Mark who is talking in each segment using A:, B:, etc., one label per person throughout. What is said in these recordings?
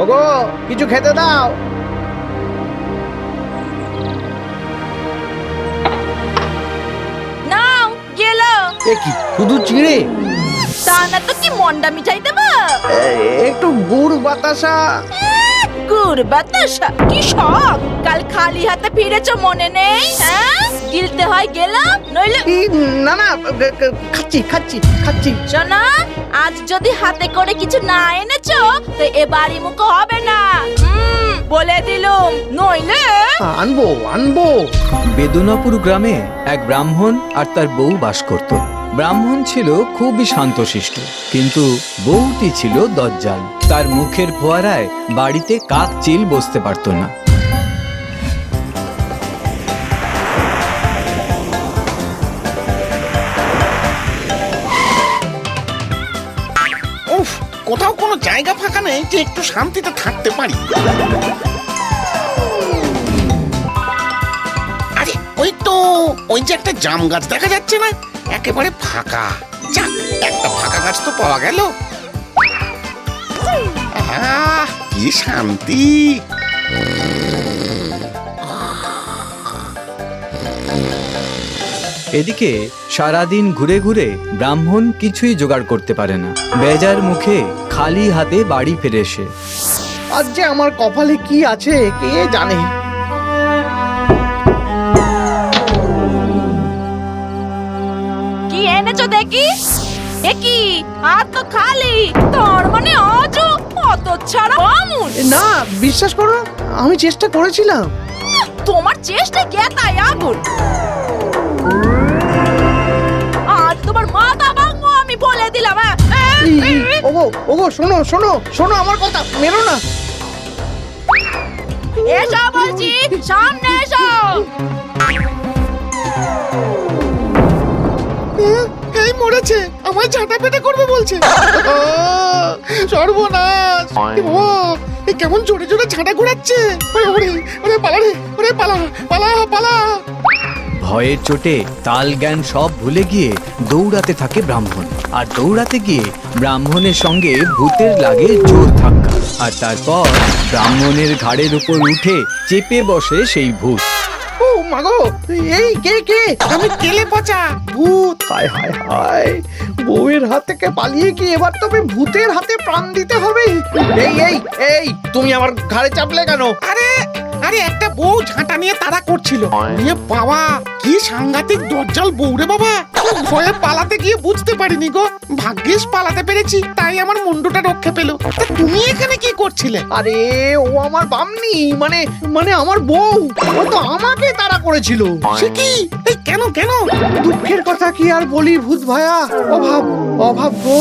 A: ওগো কিছু খেতে দাও।
B: নাও গেল।
A: এ কি শুধু চিড়ে?
B: তা না তো কি মন্ডা মিঠাই দেবো?
A: একটু গুড় বাতাসা।
B: গুড় বাতাসা কি শখ? কাল খালি হাতে ফিরেছো মনে নেই? হ্যাঁ গিলতে হয় গেলাম নইলে।
A: না না, খাচ্ছি খাচ্ছি খাচ্ছি।
B: শোনা, আজ যদি হাতে করে কিছু না এনেছো তো এ বাড়ি মুখ হবে না, বলে দিলুম। নইলে
A: আনবো আনবো।
C: বেদনাপুর গ্রামে এক ব্রাহ্মণ আর তার বউ বাস করত। ব্রাহ্মণ ছিল খুবই শান্তশিষ্ট, কিন্তু বউটি ছিল দজ্জাল। তার মুখের ফোয়ারায় বাড়িতে কাক চিল বসতে পারত না।
D: উফ, কোথাও কোনো জায়গা ফাঁকা নেই যে একটু শান্তিতে থাকতে পারি। আরে ওই তো, ওই যে একটা জাম গাছ দেখা যাচ্ছে না, একেবারে ফাঁকা। যাক, একটা ফাঁকা গাছ তো পাওয়া গেল। আহ, কি শান্তি।
C: এদিকে সারাদিন ঘুরে ঘুরে ব্রাহ্মণ কিছুই জোগাড় করতে পারে না। বেজার মুখে খালি হাতে বাড়ি ফিরে সে।
A: আজ যে আমার কপালে কি আছে কে জানে।
B: কি এনেছো দেখি? এ কি হাত তো খালি, তোর মানে আজও অত ছাড়া বামুন?
A: না, বিশ্বাস করো আমি চেষ্টা করেছিলাম।
B: তোমার চেষ্টা গেতায় আগুন। আজ তোমার মাথা ভাঙবো আমি বলে দিলাম।
A: ওগো ওগো শোনো শোনো শোনো আমার কথা, মেরো না।
B: এসো বলছি, সামনে এসো।
D: এই মরেছে, আমায় ঝাঁটা পেটা করবে বলছে। সর্বনাশ! এ বাবা, এ কেমন জোরে জোরে ঝাঁটা ঘোরাচ্ছে। ওরে ওরে ওরে, পালা রে, ওরে পালা পালা পালা।
C: ভয়ের চোটে তাল জ্ঞান সব ভুলে গিয়ে দৌড়াতে থাকে ব্রাহ্মণ। আর দৌড়াতে গিয়ে ব্রাহ্মণের সঙ্গে ভূতের লাগে জোর ধাক্কা। আর তারপর ব্রাহ্মণের ঘাড়ের উপর উঠে চেপে বসে সেই ভূত।
A: ও মাগো, এই কে কে?
D: আমি কেলে পচা ভূত।
A: হায় হায় হায়, বউয়ের হাত থেকে পালিয়ে কি এবার তবে ভূতের হাতে প্রাণ দিতে হবে? এই এই এই, তুমি আমার ঘাড়ে চাপলে কেন?
D: আরে আরে, একটা বউ ঝাঁটা নিয়ে তাড়া করছিল। নিয়ে বাবা, কি সাংঘাতিক দজ্জাল বউ রে বাবা। ভয়ে পালাতে গিয়ে বুঝতে পারিনি গো। ভাগ্যিস পালাতে পেরেছি, তাই আমার মুন্ডুটা রক্ষে পেল। তা তুমি এখানে কি করছিলে?
A: আরে ও আমার বামনি, মানে মানে আমার বউ। ও তো আমাকে তাড়া করেছিল।
D: সে কি? এই কেন কেন?
A: দুঃখের কথা কি আর বলি ভূত ভায়া, অভাব অভাব গো।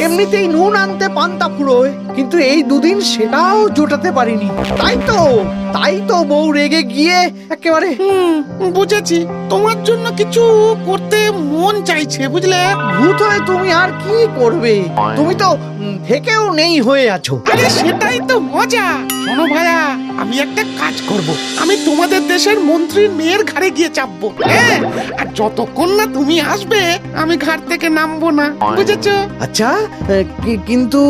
A: এমনিতেই নুন আনতে পান্তা ফুরোয়, কিন্তু এই দুদিন সেটাও জোটাতে পারিনি। তাই তো বউ রেগে গিয়ে একেবারে।
D: বুঝেছি, তোমার জন্য কিছু করতে মন চাইছে, বুঝলে।
A: ভূত হয়ে তুমি আর কি করবে? তুমি তো থেকেও নেই হয়ে আছো।
D: আরে সেটাই তো মজা। শোনো ভাইয়া, আমি একটা কাজ করব। আমি তোমাদের দেশের মন্ত্রীর মেয়ের ঘাড়ে গিয়ে চাপবো, হ্যাঁ? আর যতক্ষণ না তুমি আসবে আমি ঘাট থেকে নামবো না, বুঝেছো?
A: আচ্ছা, কিন্তু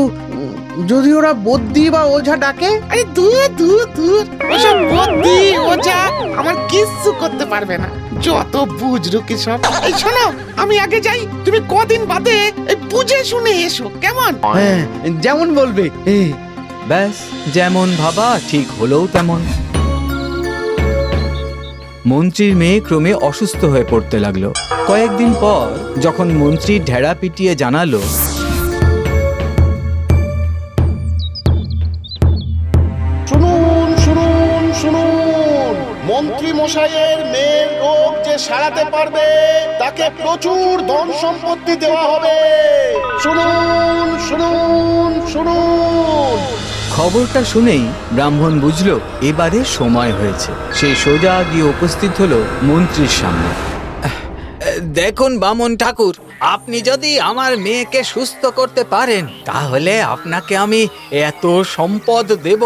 A: যদি ওরা বদ্যি বা ওঝা ডাকে?
D: আরে দূর দূর দূর, ওসব বুদ্ধি ওঝা আমার কিচ্ছু করতে পারবে না। যত বুঝরুকি সব। এই শোনো, আমি আগে যাই, তুমি কদিন বাদে এই বুঝে শুনে এসো, কেমন?
A: হ্যাঁ, যেমন বলবে।
C: ব্যাস, যেমন ভাবা ঠিক হলেও তেমন। মন্ত্রীর মেয়ে ক্রমে অসুস্থ হয়ে পড়তে লাগলো। কয়েকদিন পর যখন মন্ত্রী ঢেড়া পিটিয়ে জানালো,
D: শুনুন শুনুন শুনুন, মন্ত্রী মশাইয়ের মেয়ের রোগ যে সারাতে পারবে তাকে প্রচুর ধন সম্পত্তি দেওয়া হবে। শুনুন শুনুন শুনুন।
C: খবরটা শুনেই ব্রাহ্মণ বুঝলো এবারে সময় হয়েছে। সে সোজা গিয়ে উপস্থিত হলো মন্ত্রীর সামনে। দেখুন বামন ঠাকুর, আপনি যদি আমার মেয়েকে সুস্থ করতে পারেন তাহলে আপনাকে আমি এত সম্পদ দেব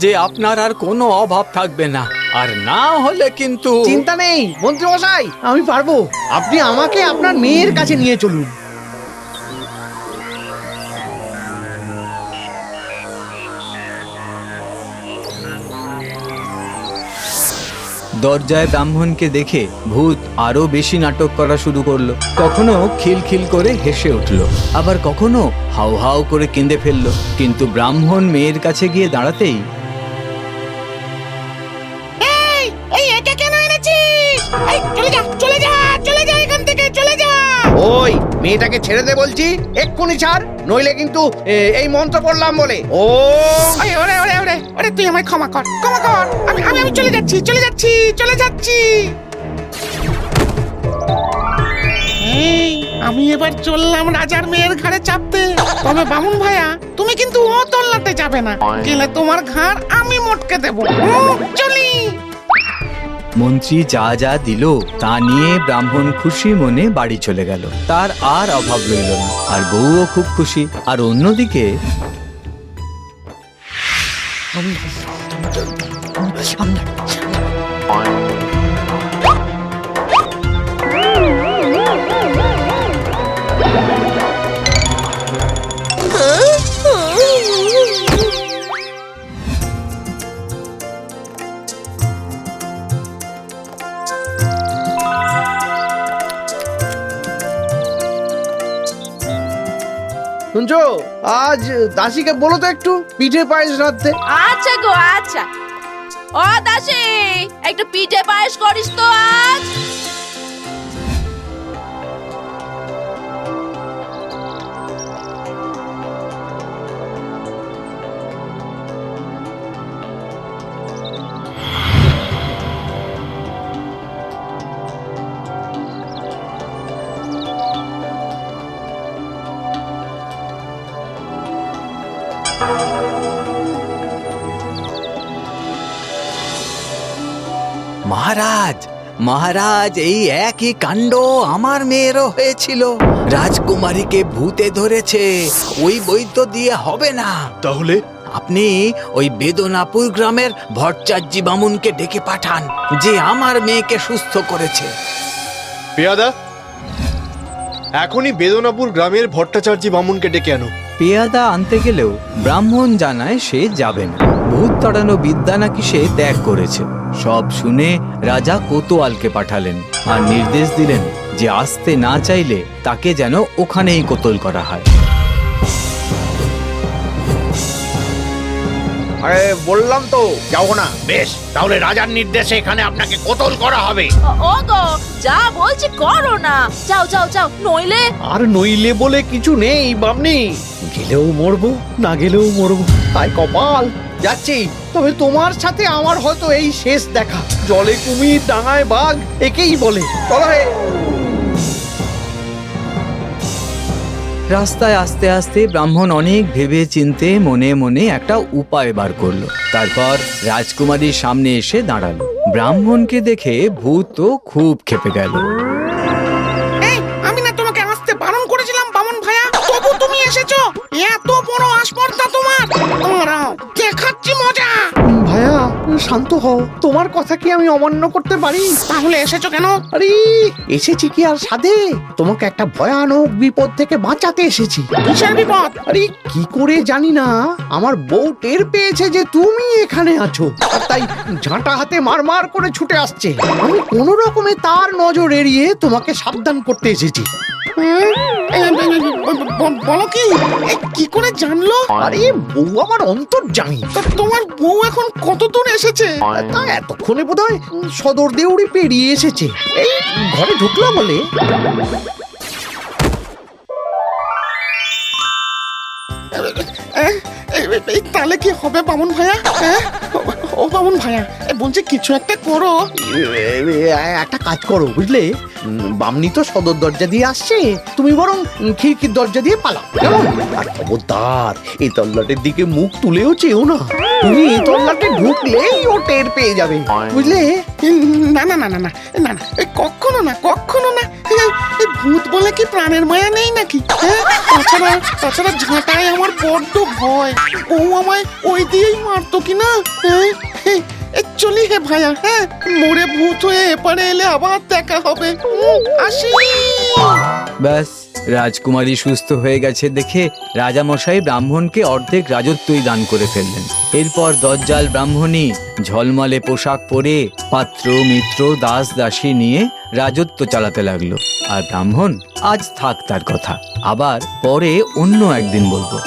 C: যে আপনার আর কোনো অভাব থাকবে না। আর না হলে কিন্তু।
A: চিন্তা নেই মন্ত্রী মশাই, আমি পারবো। আপনি আমাকে আপনার মেয়ের কাছে নিয়ে চলুন।
C: দরজায় ব্রাহ্মণকে দেখে ভূত আরো বেশি নাটক করা শুরু করলো। কখনো খিলখিল করে হেসে উঠলো, আবার কখনো হাউ হাউ করে কেঁদে ফেললো। কিন্তু ব্রাহ্মণ মেয়ের কাছে গিয়ে দাঁড়াতেই
D: এই এটা কেন এনেছিস? এই চলে যা চলে যা চলে যা এখান থেকে চলে যা।
A: ওই মেয়েটাকে ছেড়ে দে বলছি, এক্ষুনি ছাড়, নইলে কিন্তু এই মন্ত্র পড়লাম বলে। ও
D: ওরে ওরে ওরে ওরে ওরে তুই আমায় ক্ষমা কর, ক্ষমা কর। আমি আমি আমি চলে যাচ্ছি চলে যাচ্ছি চলে যাচ্ছি। এই আমি এবার চললাম রাজার মেয়ের ঘাড়ে চাপতে। তবে বামুন ভাইয়া তুমি কিন্তু ও তল্লাতে যাবে না, গেলে তোমার ঘাড় আমি মটকে দেবো। চলি।
C: মন্ত্রী যা যা দিল তা নিয়ে ব্রাহ্মণ খুশি মনে বাড়ি চলে গেল। তার আর অভাব রইল না, আর বউও খুব খুশি। আর অন্যদিকে
A: শুনছো, আজ দাসীকে বলো তো একটু পিঠে পায়েস রাঁধতে।
B: আচ্ছা গো আচ্ছা। ও দাসী, একটু পিঠে পায়েস করিস তো আজ।
C: মহারাজ, মহারাজ, এই একই কাণ্ড আমার মেয়েরও হয়েছিল। রাজকুমারীকে ভূতে ধরেছে, ওই বৈদ্য দিয়ে হবে না।
E: তাহলে
C: আপনি ওই বেদনাপুর গ্রামের ভট্টাচার্যি বামুনকে ডেকে পাঠান, যে আমার মেয়েকে সুস্থ করেছে।
E: পেয়াদা, এখনই বেদনাপুর গ্রামের ভট্টাচার্যি বামুনকে ডেকে আনো।
C: পেয়াদা আনতে গেলেও ব্রাহ্মণ জানায় সে যাবে না। ভূত তাড়ানো বিদ্যা নাকি সে ত্যাগ করেছে। সব শুনে রাজা কোতোয়ালকে পাঠালেন আর নির্দেশ দিলেন যে আসতে না চাইলে তাকে যেন ওখানেই কোতল করা হয়।
A: আরে বললাম তো যাও না। বেশ, তাহলে রাজার নির্দেশে এখানে আপনাকে কোতল করা হবে।
B: ও গো, যা বলছি করো না। যাও যাও যাও, নইলে।
A: আর নইলে বলে কিছু নেই বামনি, গেলেও মরবো, না গেলেও মরবো। তাই কপাল, যাচ্ছি। তবে তোমার সাথে আমার হয়তো এই শেষ দেখা। জলে কুমির, ডাঙায় বাঘ, একেই বলে। চলো হে।
C: রাস্তায় আস্তে আস্তে ব্রাহ্মণ অনেক ভেবে চিনতে মনে মনে একটা উপায় বার করলো। তারপর রাজকুমারীর সামনে এসে দাঁড়ালো। ব্রাহ্মণকে দেখে ভূত তো খুব ক্ষেপে গেল।
D: এই আমি না তোমাকে আসতে বারণ করেছিলাম বামুন ভাইয়া, তবু তুমি এসেছো। এত বড় আসপর্দা তোমার। দাঁড়াও, দেখাচ্ছি মজা।
A: ভাইয়া শান্ত হও, তোমার কথা কি আমি অমান্য করতে পারি?
D: তাহলে এসেছো কেন?
A: আরে এসেছি কি আর সাধে, তোমাকে একটা ভয়ানক বিপদ থেকে বাঁচাতে এসেছি।
D: কিসের বিপদ?
A: আরে কি করে জানি না, আমার বউ টের পেয়েছে যে তুমি এখানে আছো, আর তাই ঝাঁটা হাতে মারমার করে ছুটে আসছে। আমি কোনো রকমে তার নজর এড়িয়ে তোমাকে সাবধান করতে এসেছি।
D: বলো কি? কি করে জানলো?
A: আরে বউ আমার অন্তর্যামী।
D: তা তোমার বউ এখন কত দূর এসেছে?
A: তা এতক্ষণে বোধহয় সদর দেউড়ি পেরিয়ে এসেছে। এই ঘরে ঢুকলো বলে।
D: তাহলে কি হবে বামুন ভাইয়া? ও বামুন ভাইয়া, বলছি কিছু একটা করো।
A: একটা কাজ করো বুঝলে, বামনি তো সদর দরজা দিয়ে আসছে, তুমি বরং খিড়কির দরজা দিয়ে পালাও, কেমন? আর খবরদার এই তল্লাটের দিকে মুখ তুলেও চেও না। তুমি এই তল্লাটে ঢুকলেই ও টের পেয়ে যাবে, বুঝলে?
D: না না না না না না না, কখনো না, কখনো না। এই ভূত বলে কি প্রাণের মায়া নেই নাকি? তাছাড়া তাছাড়া ঝাঁটায় আমার বড্ড ভয়। বউ আমায় ওই দিয়েই মারতো কিনা। চলি হে ভাইয়া, হ্যাঁ, মরে ভূত হয়ে এপারে এলে আবার দেখা হবে। আসি।
C: ব্যাস, রাজকুমারী সুস্থ হয়ে গেছে দেখে রাজামশাই ব্রাহ্মণকে অর্ধেক রাজত্বই দান করে ফেললেন। এরপর দজ্জাল ব্রাহ্মণী ঝলমলে পোশাক পরে পাত্র মিত্র দাস দাসী নিয়ে রাজত্ব চালাতে লাগলো। আর ব্রাহ্মণ আজ থাক তার কথা, আবার পরে অন্য একদিন বলবো।